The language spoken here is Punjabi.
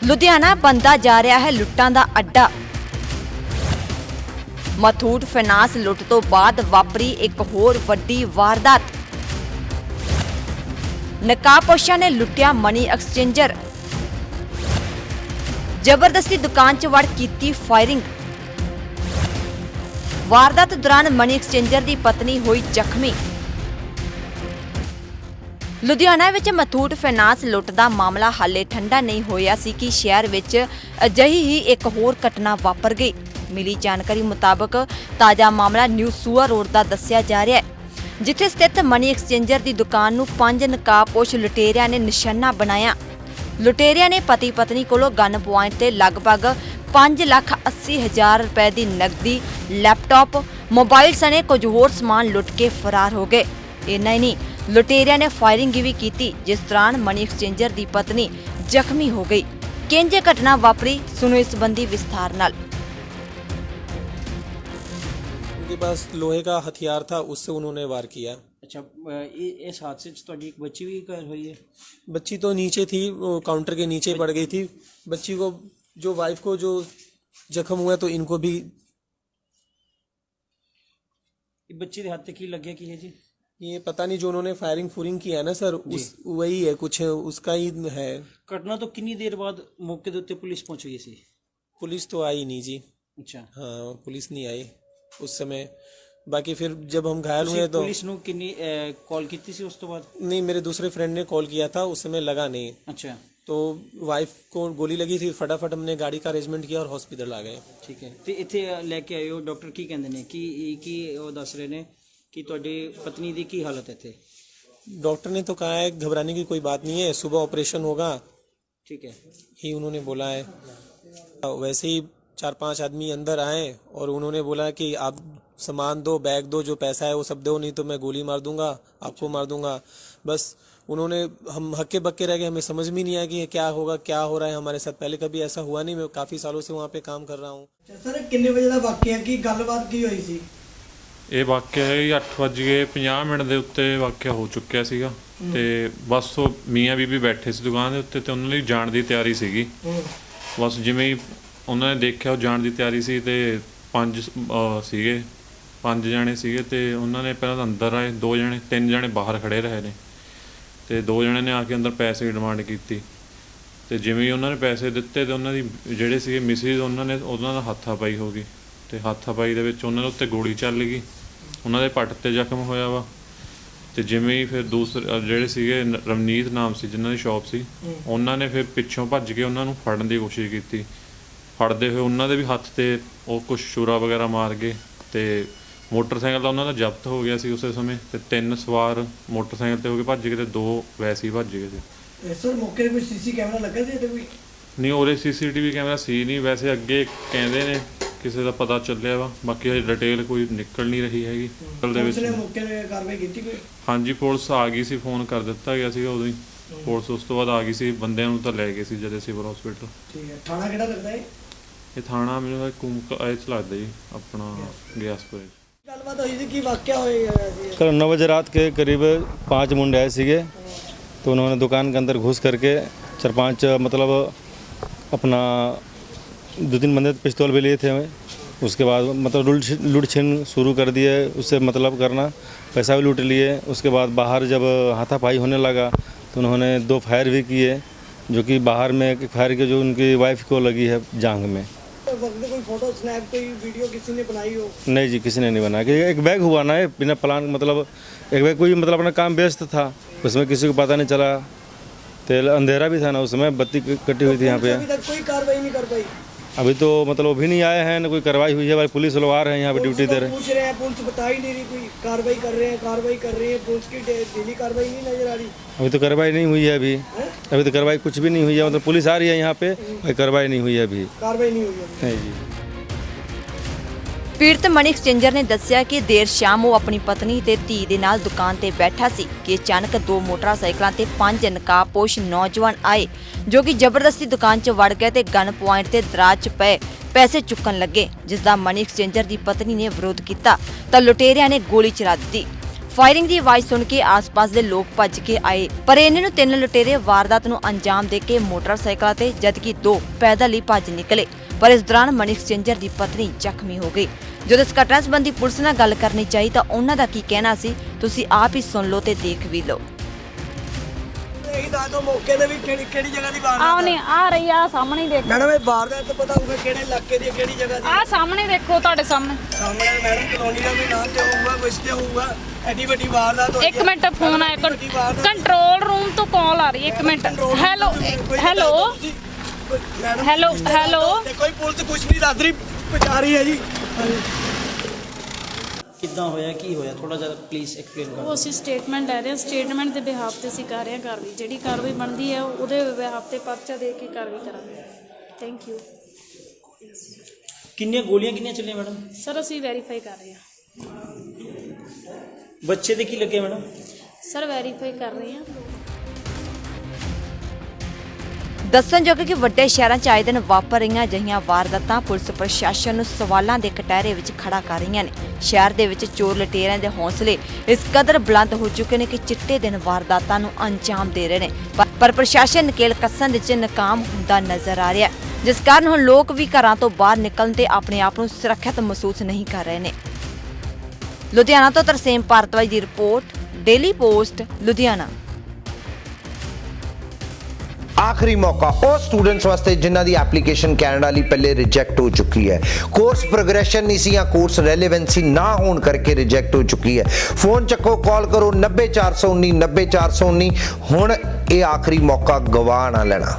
ਲੁਧਿਆਣਾ ਬਣਦਾ ਜਾ ਰਿਹਾ ਹੈ ਲੁੱਟਾਂ ਦਾ ਅੱਡਾ। ਮਥੂਟ ਫਾਈਨਾਂਸ ਲੁੱਟ ਤੋਂ ਬਾਅਦ ਵਾਪਰੀ ਇੱਕ ਹੋਰ ਵੱਡੀ ਵਾਰਦਾਤ। ਨਕਾਬਪੋਸ਼ਾਂ ਨੇ ਲੁੱਟਿਆ ਮਨੀ ਐਕਸਚੇਂਜਰ। ਜ਼ਬਰਦਸਤੀ ਦੁਕਾਨ 'ਚ ਵੜ ਕੀਤੀ ਫਾਇਰਿੰਗ। ਵਾਰਦਾਤ ਦੌਰਾਨ ਮਨੀ ਐਕਸਚੇਂਜਰ ਦੀ ਪਤਨੀ ਹੋਈ ਜ਼ਖਮੀ। ਲੁਧਿਆਣਾ ਵਿੱਚ ਮਥੂਟ ਫਾਈਨਾਂਸ ਲੁੱਟ ਦਾ ਮਾਮਲਾ ਹਾਲੇ ਠੰਡਾ ਨਹੀਂ ਹੋਇਆ ਸੀ ਕਿ ਸ਼ਹਿਰ ਵਿੱਚ ਅਜਿਹੀ ਹੀ ਇੱਕ ਹੋਰ ਘਟਨਾ ਵਾਪਰ ਗਈ। ਮਿਲੀ ਜਾਣਕਾਰੀ ਮੁਤਾਬਕ ਤਾਜ਼ਾ ਮਾਮਲਾ ਨਿਊ ਸੂਆ ਰੋਡ ਦਾ ਦੱਸਿਆ ਜਾ ਰਿਹਾ ਹੈ, ਜਿੱਥੇ ਸਥਿਤ ਮਨੀ ਐਕਸਚੇਂਜਰ ਦੀ ਦੁਕਾਨ ਨੂੰ 5 ਨਕਾਬਪੋਸ਼ ਲੁਟੇਰਿਆਂ ਨੇ ਨਿਸ਼ਾਨਾ ਬਣਾਇਆ। ਲੁਟੇਰਿਆਂ ਨੇ ਪਤੀ ਪਤਨੀ ਕੋਲੋਂ ਗਨ ਪੁਆਇੰਟ ਤੇ ਲਗਭਗ 5,80,000 ਰੁਪਏ ਦੀ ਨਕਦੀ, ਲੈਪਟਾਪ, ਮੋਬਾਈਲ ਸਣੇ ਕੁਝ ਹੋਰ ਸਮਾਨ ਲੁੱਟ ਕੇ ਫਰਾਰ ਹੋ ਗਏ। ਇੰਨਾ ਹੀ ਨਹੀਂ, ਲੁਟੇਰਿਆਂ ਨੇ ਫਾਇਰਿੰਗ ਵੀ ਕੀਤੀ, ਜਿਸ ਦੌਰਾਨ ਮਨੀ ਐਕਸਚੇਂਜਰ ਦੀ ਪਤਨੀ ਜ਼ਖਮੀ ਹੋ गई। ਕਿੰਜ घटना वापरी, सुनो इस संबंधी विस्तार नाल। उनके पास लोहे का हथियार था, उससे उन्होंने वार किया। अच्छा, इस हादसे च तुहाडी एक बच्ची भी घायल हुई है? बच्ची तो नीचे थी, वो काउंटर के नीचे पड़ गई थी। बच्ची को जो वाइफ को जो जख्म हुआ तो इनको भी। बच्ची दे हाथ ते की लग गया की है जी? ये पता नहीं, जो उन्होंने फायरिंग फूरिंग किया है ना सर, उस वही है, कुछ उसका ही है। घटना तो कितनी देर बाद मौके के उत्ते पुलिस पहुंच गई सी? पुलिस तो आई नहीं जी। अच्छा, हाँ, पुलिस नहीं आई उस समय। बाकी फिर जब हम घायल हुए तो पुलिस नु कितनी कॉल की सी उस तो बाद? नहीं, मेरे दूसरे फ्रेंड ने कॉल किया था, उस समय लगा नहीं। अच्छा, तो वाइफ को गोली लगी थी, फटाफट हमने गाड़ी का अरेंजमेंट किया और हॉस्पिटल आ गए। ठीक है। ते इत्थे लेके आए हो, डॉक्टर की कहंदे ने की वो दस रहे ने कि तुहाडी पत्नी दी की हालत है इत्थे? डॉक्टर ने तो कहा है घबराने की कोई बात नहीं है, सुबह ऑपरेशन होगा, ठीक है, ही उन्होंने बोला है। वैसे ही 4-5 आदमी अंदर आए और उन्होंने बोला कि आप सामान दो, बैग दो, जो पैसा है वो सब दो, नहीं तो मैं गोली मार दूंगा, आपको मार दूंगा। बस उन्होंने, हम हक्के बक्के रह गए, हमें समझ में नहीं आया कि क्या होगा, क्या हो रहा है हमारे साथ। पहले कभी ऐसा हुआ नहीं, मैं काफ़ी सालों से वहाँ पे काम कर रहा हूँ। सर किन्ने बजे ਦਾ ਵਾਕਿਆ ਕੀ ਗੱਲਬਾਤ ਕੀ ਹੋਈ ਸੀ? ਇਹ ਵਾਕਿਆ ਹੈ 8:50 ਦੇ ਉੱਤੇ ਵਾਕਿਆ ਹੋ ਚੁੱਕਿਆ ਸੀਗਾ ਤੇ ਬਸ ਉਹ ਮੀਆਂ ਬੀਬੀ ਬੈਠੇ ਸੀ ਦੁਕਾਨ ਦੇ ਉੱਤੇ ਤੇ ਉਹਨਾਂ ਲਈ ਜਾਣ ਦੀ ਤਿਆਰੀ ਸੀਗੀ। ਬਸ ਜਿਵੇਂ ਹੀ ਉਹਨਾਂ ਨੇ ਦੇਖਿਆ ਉਹ ਜਾਣ ਦੀ ਤਿਆਰੀ ਸੀ ਤੇ 5 ਜਣੇ ਸੀਗੇ ਤੇ ਉਹਨਾਂ ਨੇ ਪਹਿਲਾਂ ਅੰਦਰ ਆਏ, 3 ਜਣੇ ਬਾਹਰ ਖੜੇ ਰਹੇ ਨੇ ਤੇ 2 ਜਣੇ ਨੇ ਆ ਕੇ ਅੰਦਰ ਪੈਸੇ ਦੀ ਡਿਮਾਂਡ ਕੀਤੀ ਤੇ ਜਿਵੇਂ ਹੀ ਉਹਨਾਂ ਨੇ ਪੈਸੇ ਦਿੱਤੇ ਤੇ ਉਹਨਾਂ ਦੀ ਜਿਹੜੇ ਸੀਗੇ ਮਿਸਿਸ, ਉਹਨਾਂ ਦਾ ਹੱਥਾਪਾਈ ਹੋ ਗਈ ਤੇ ਹੱਥਾਪਾਈ ਦੇ ਵਿੱਚ ਉਹਨਾਂ ਦੇ ਉੱਤੇ ਗੋਲੀ ਚੱਲ ਗਈ, ਉਹਨਾਂ ਦੇ ਪੱਟ ਤੇ ਜ਼ਖਮ ਹੋਇਆ ਵਾ। ਤੇ ਜਿਵੇਂ ਹੀ ਫਿਰ ਦੂਸਰੇ ਜਿਹੜੇ ਸੀਗੇ ਰਵਨੀਤ ਨਾਮ ਸੀ ਜਿਨ੍ਹਾਂ ਦੀ ਸ਼ਾਪ ਸੀ, ਉਹਨਾਂ ਨੇ ਫਿਰ ਪਿੱਛੋਂ ਭੱਜ ਕੇ ਉਹਨਾਂ ਨੂੰ ਫੜਨ ਦੀ ਕੋਸ਼ਿਸ਼ ਕੀਤੀ। ਫੜਦੇ ਹੋਏ ਉਹਨਾਂ ਦੇ ਵੀ ਹੱਥ ਤੇ ਉਹ ਕੁਛ ਛੁਰਾ ਵਗੈਰਾ ਮਾਰ ਗਏ ਤੇ ਮੋਟਰਸਾਈਕਲ ਤਾਂ ਉਹਨਾਂ ਦਾ ਜ਼ਬਤ ਹੋ ਗਿਆ ਸੀ ਉਸੇ ਸਮੇਂ ਤੇ 3 ਸਵਾਰ ਮੋਟਰਸਾਈਕਲ ਤੇ ਹੋ ਕੇ ਭੱਜ ਗਏ ਤੇ 2 ਵੈਸੇ ਹੀ ਭੱਜ ਗਏ ਸੀ। ਸਰ ਮੌਕੇ ਤੇ ਕੋਈ ਸੀਸੀ ਕੈਮਰਾ ਲੱਗਾ ਸੀ ਤੇ ਕੋਈ? ਨਹੀਂ, ਉਹਦੇ CCTV ਕੈਮਰਾ ਸੀ ਨਹੀਂ। ਵੈਸੇ ਅੱਗੇ ਕਹਿੰਦੇ ਨੇ ਕਿਸੇ ਦਾ ਪਤਾ ਚੱਲਿਆ ਵਾ, ਬਾਕੀ ਹਜੇ ਡਿਟੇਲ ਕੋਈ ਨਿਕਲ ਨਹੀਂ ਰਹੀ ਹੈਗੀ। ਦੇ ਵਿੱਚ ਮੌਕੇ ਤੇ ਕਾਰਵਾਈ ਕੀਤੀ ਕੋਈ? ਹਾਂਜੀ, ਪੁਲਿਸ ਆ ਗਈ ਸੀ, ਫੋਨ ਕਰ ਦਿੱਤਾ ਗਿਆ ਸੀਗਾ ਉਦੋਂ ਹੀ। ਪੁਲਿਸ ਉਸ ਤੋਂ ਬਾਅਦ ਆ ਗਈ ਸੀ, ਬੰਦਿਆਂ ਨੂੰ ਤਾਂ ਲੈ ਗਏ ਸੀ ਜਦ ਸਿਵਲ ਹਸਪੀਟਲ। ਠੀਕ ਹੈ। ਥਾਣਾ ਕਿਹੜਾ ਲੱਗਦਾ ਹੈ? ਇਹ ਥਾਣਾ ਮੈਨੂੰ ਕੁਮਕ ਲੱਗਦਾ ਜੀ, ਆਪਣਾ ਗਿਆਸਪੁਰ। ਗੱਲਬਾਤ ਹੋਈ ਸੀ, ਕੀ ਵਾਕਿਆ ਹੋਇਆ ਸੀ? कल 9 बजे रात के करीब 5 मुंडे आए सीगे, तो उन्होंने दुकान के अंदर घुस करके 4-5 मतलब अपना 2-3 बंदे पिस्तौल भी लिए थे हमें। उसके बाद मतलब लूट छीन शुरू कर दिए, उससे मतलब करना, पैसा भी लूट लिए। उसके बाद बाहर जब हाथापाई होने लगा तो उन्होंने 2 फायर भी किए, जो कि बाहर में फायर के जो उनकी वाइफ को लगी है जांघ में। कोई फोटो स्नैप कोई वीडियो किसी ने बनाई हो? नहीं जी, किसी ने नहीं बनाया। कि एक बैग हुआ ना, बिना प्लान, मतलब एक बैग कोई मतलब अपना काम व्यस्त था, उसमें किसी को पता नहीं चला। तेल अंधेरा भी था ना, उसमें बत्ती कटी हुई थी यहाँ पे। अभी तक कोई कार्रवाई नहीं कर पाई? अभी तो मतलब वो भी नहीं आए हैं, ना कोई कार्रवाई हुई है। भाई पुलिस लोग आ रहे हैं यहाँ पे ड्यूटी दे रहे हैं। पूछ रहे हैं, पुलिस बता ही नहीं रही, कोई कार्रवाई कर रहे हैं। पुलिस की डेली कार्रवाई नहीं नजर आ रही। अभी तो कार्रवाई नहीं हुई है। अभी तो कार्रवाई कुछ भी नहीं हुई है, मतलब पुलिस आ रही है यहाँ पे, भाई कार्रवाई नहीं हुई है अभी। कार्रवाई नहीं हुई है? नहीं जी। ਪੀੜਤ ਮਨੀ ਐਕਸਚੇਂਜਰ ਨੇ ਦੱਸਿਆ ਕਿ ਦੇਰ ਸ਼ਾਮ ਉਹ ਆਪਣੀ ਪਤਨੀ ਤੇ ਧੀ ਦੇ ਨਾਲ ਦੁਕਾਨ ਤੇ ਬੈਠਾ ਸੀ ਕਿ ਅਚਾਨਕ 2 ਮੋਟਰਸਾਈਕਲਾਂ ਤੇ 5 ਨਕਾਬਪੋਸ਼ ਨੌਜਵਾਨ ਆਏ, ਜੋ ਕਿ ਜ਼ਬਰਦਸਤੀ ਦੁਕਾਨ 'ਚ ਵੜ ਗਏ ਤੇ ਗਨ ਪੁਆਇੰਟ ਤੇ ਦਰਾਜ 'ਚ ਪਏ ਪੈਸੇ ਚੁੱਕਣ ਲੱਗੇ, ਜਿਸ ਦਾ ਮਨੀ ਐਕਸਚੇਂਜਰ ਦੀ ਪਤਨੀ ਨੇ ਵਿਰੋਧ ਕੀਤਾ ਤਾਂ ਲੁਟੇਰਿਆਂ ਨੇ ਗੋਲੀ ਚਲਾ ਦਿੱਤੀ। ਫਾਇਰਿੰਗ ਦੀ ਆਵਾਜ਼ ਸੁਣ ਕੇ ਆਸ-ਪਾਸ ਦੇ ਲੋਕ ਭੱਜ ਕੇ ਆਏ, ਪਰ ਇਹਨਾਂ ਨੂੰ 3 ਲੁਟੇਰੇ ਵਾਰਦਾਤ ਨੂੰ ਅੰਜਾਮ ਦੇ ਕੇ ਮੋਟਰਸਾਈਕਲਾਂ ਤੇ ਜਦਕਿ 2 ਪੈਦਲ ਹੀ ਭੱਜ ਨਿਕਲੇ। ਪਰ ਇਸ ਦੌਰਾਨ ਮਨੀ ਐਕਸਚੇਂਜਰ ਦੀ ਪਤਨੀ ਜ਼ਖਮੀ ਹੋ ਗਈ। ਜਦੋਂ ਇਸ ਘਟਨਾ ਸੰਬੰਧੀ ਪੁਲਿਸ ਨਾਲ ਗੱਲ ਕਰਨੀ ਚਾਹੀ ਤਾਂ ਉਹਨਾਂ ਦਾ ਕੀ ਕਹਿਣਾ ਸੀ, ਤੁਸੀਂ ਆਪ ਹੀ ਸੁਣ ਲਓ ਤੇ ਦੇਖ ਵੀ ਲਓ। ਇਹੀ ਦੱਸ ਦਿਓ ਮੌਕੇ ਤੇ ਵੀ ਕਿਹੜੀ ਜਗ੍ਹਾ ਦੀ ਵਾਰਦਾਤ ਆਹ ਨਹੀਂ ਆ ਰਹੀ ਆ ਸਾਹਮਣੇ ਹੀ ਦੇਖੋ। ਮੈਡਮ ਇਹ ਵਾਰਦਾਤ ਤਾਂ ਪਤਾ ਹੋਊਗਾ ਕਿਹੜੇ ਇਲਾਕੇ ਦੀ ਕਿਹੜੀ ਜਗ੍ਹਾ ਦੀ ਆ ਸਾਹਮਣੇ ਦੇਖੋ ਤੁਹਾਡੇ ਸਾਹਮਣੇ। ਸਾਹਮਣੇ ਮੈਡਮ ਕਲੋਨੀ ਦਾ ਵੀ ਨਾਮ ਤੇ ਹੋਊਗਾ ਕੁਛ ਤੇ ਹੋਊਗਾ ਐਡੀ ਵੱਡੀ ਵਾਰਦਾਤ ਹੋਈ ਇੱਕ ਮਿੰਟ ਫੋਨ ਆਇਆ ਕੰਟਰੋਲ ਰੂਮ ਤੋਂ ਕਾਲ ਆ ਰਹੀ ਹੈ। ਇੱਕ minute hello hello hello hello ਕੋਈ ਪੁਲਿਸ ਕੁਛ ਨਹੀਂ ਦੱਸ ਰਹੀ ਪਹੁੰਚਾ ਰਹੀ ਹੈ ਜੀ। ਕਿੱਦਾਂ ਹੋਇਆ ਕੀ ਹੋਇਆ ਥੋੜਾ ਜਿਹਾ ਪਲੀਜ਼ ਐਕਸਪਲੇਨ ਕਰੋ। ਉਹ ਅਸੀਂ ਸਟੇਟਮੈਂਟ ਲੈ ਰਹੇ ਹਾਂ। ਸਟੇਟਮੈਂਟ ਦੇ ਬਿਹਾਫ ਤੇ ਅਸੀਂ ਕਰ ਰਹੇ ਹਾਂ ਕਾਰਵਾਈ। ਜਿਹੜੀ ਕਾਰਵਾਈ ਬਣਦੀ ਹੈ ਉਹਦੇ ਬਿਹਾਫ ਤੇ ਪਰਚਾ ਦੇ ਕੇ ਕਾਰਵਾਈ ਕਰਾਂਗੇ। ਥੈਂਕ ਯੂ ਕਿੰਨੀਆਂ ਗੋਲੀਆਂ ਕਿੰਨੀਆਂ ਚੱਲੀਆਂ ਮੈਡਮ? ਸਰ ਅਸੀਂ ਵੈਰੀਫਾਈ ਕਰ ਰਹੇ ਹਾਂ। ਬੱਚੇ ਦੇ ਕੀ ਲੱਗੇ ਮੈਡਮ? ਸਰ ਵੈਰੀਫਾਈ ਕਰ ਰਹੇ ਹਾਂ। ਦੱਸਣਯੋਗ ਕਿ ਵੱਡੇ ਸ਼ਹਿਰਾਂ 'ਚ ਆਏ ਦਿਨ ਵਾਪਰ ਰਹੀਆਂ ਅਜਿਹੀਆਂ ਵਾਰਦਾਤਾਂ ਪੁਲਿਸ ਪ੍ਰਸ਼ਾਸਨ ਨੂੰ ਸਵਾਲਾਂ ਦੇ ਕਟਹਿਰੇ ਵਿੱਚ ਖੜਾ ਕਰ ਰਹੀਆਂ ਨੇ। ਸ਼ਹਿਰ ਦੇ ਵਿੱਚ ਚੋਰ ਲੁਟੇਰਿਆਂ ਦੇ ਹੌਸਲੇ ਇਸ ਕਦਰ ਬੁਲੰਦ ਹੋ ਚੁੱਕੇ ਨੇ ਕਿ ਚਿੱਟੇ ਦਿਨ ਵਾਰਦਾਤਾਂ ਨੂੰ ਅੰਜਾਮ ਦੇ ਰਹੇ ਨੇ, ਪਰ ਪ੍ਰਸ਼ਾਸਨ ਨਕੇਲ ਕੱਸਣ ਵਿੱਚ ਨਾਕਾਮ ਹੁੰਦਾ ਨਜ਼ਰ ਆ ਰਿਹਾ, ਜਿਸ ਕਾਰਨ ਹੁਣ ਲੋਕ ਵੀ ਘਰਾਂ ਤੋਂ ਬਾਹਰ ਨਿਕਲਣ ਤੇ ਆਪਣੇ ਆਪ ਨੂੰ ਸੁਰੱਖਿਅਤ ਮਹਿਸੂਸ ਨਹੀਂ ਕਰ ਰਹੇ ਨੇ। ਲੁਧਿਆਣਾ ਤੋਂ ਤਰਸੇਮ ਭਾਰਤਵਾਜ ਦੀ ਰਿਪੋਰਟ, ਡੇਲੀ ਪੋਸਟ ਲੁਧਿਆਣਾ। ਆਖਰੀ ਮੌਕਾ ਉਹ ਸਟੂਡੈਂਟਸ ਵਾਸਤੇ ਜਿਨ੍ਹਾਂ ਦੀ ਐਪਲੀਕੇਸ਼ਨ ਕੈਨੇਡਾ ਲਈ ਪਹਿਲੇ ਰਿਜੈਕਟ ਹੋ ਚੁੱਕੀ ਹੈ। ਕੋਰਸ ਪ੍ਰੋਗਰੈਸ਼ਨ ਨਹੀਂ ਸੀ ਜਾਂ ਕੋਰਸ ਰੈਲੇਵੈਂਸੀ ਨਾ ਹੋਣ ਕਰਕੇ ਰਿਜੈਕਟ ਹੋ ਚੁੱਕੀ ਹੈ। ਫੋਨ ਚੱਕੋ, ਕਾਲ ਕਰੋ 90419 90419। ਹੁਣ ਇਹ ਆਖਰੀ ਮੌਕਾ ਗਵਾ ਨਾ ਲੈਣਾ।